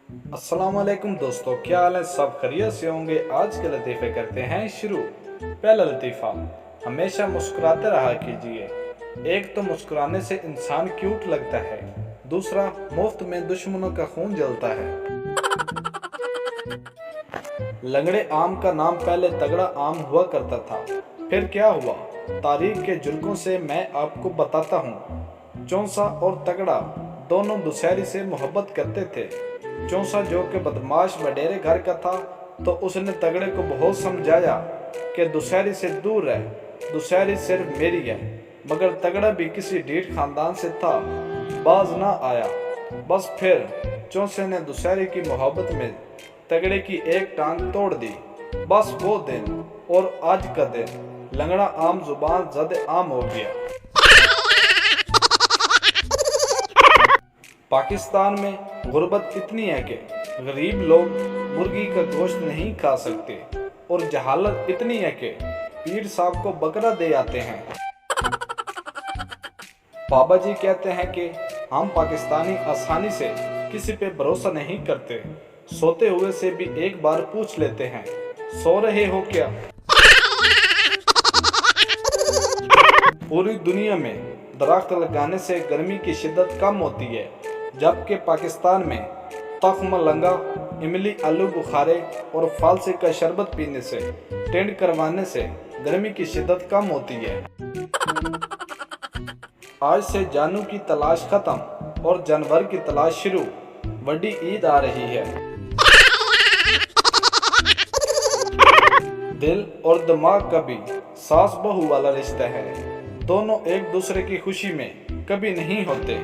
अस्सलामुअलैकुम दोस्तों, क्या हाल है? सब खैरियत से होंगे। आज के लतीफ़े करते हैं शुरू। पहला लतीफ़ा, हमेशा मुस्कुराते रहा कीजिए। एक तो मुस्कुराने से इंसान क्यूट लगता है, दूसरा मुफ्त में दुश्मनों का खून जलता है। लंगड़े आम का नाम पहले तगड़ा आम हुआ करता था, फिर क्या हुआ? तारीख के झुलकों से मैं आपको बताता हूँ। चौंसा और तगड़ा दोनों दुशहरी से मोहब्बत करते थे। चौंसा जो कि बदमाश वडेरे घर का था, तो उसने तगड़े को बहुत समझाया कि दुशहरी से दूर रह, दुशहरी सिर्फ मेरी है। मगर तगड़ा भी किसी ढीठ खानदान से था, बाज ना आया। बस फिर चौंसे ने दुशहरी की मोहब्बत में तगड़े की एक टांग तोड़ दी। बस वो दिन और आज का दिन लंगड़ा आम जुबान ज़द आम हो गया। पाकिस्तान में गुर्बत इतनी है कि गरीब लोग मुर्गी का गोश्त नहीं खा सकते, और जहालत इतनी है कि पीर साहब को बकरा दे आते हैं। बाबा जी कहते हैं कि हम पाकिस्तानी आसानी से किसी पे भरोसा नहीं करते। सोते हुए से भी एक बार पूछ लेते हैं, सो रहे हो क्या? पूरी दुनिया में दरख्त लगाने से गर्मी की शिद्दत कम होती है, जबकि पाकिस्तान में तख्म लंगा, इमली आलू बुखारे और फालसे का शरबत पीने से, टेंट करवाने से गर्मी की शिद्दत कम होती है। आज से जानू की तलाश खत्म और जानवर की तलाश शुरू। बड़ी ईद आ रही है। दिल और दिमाग का भी सास बहू वाला रिश्ता है। दोनों एक दूसरे की खुशी में कभी नहीं होते।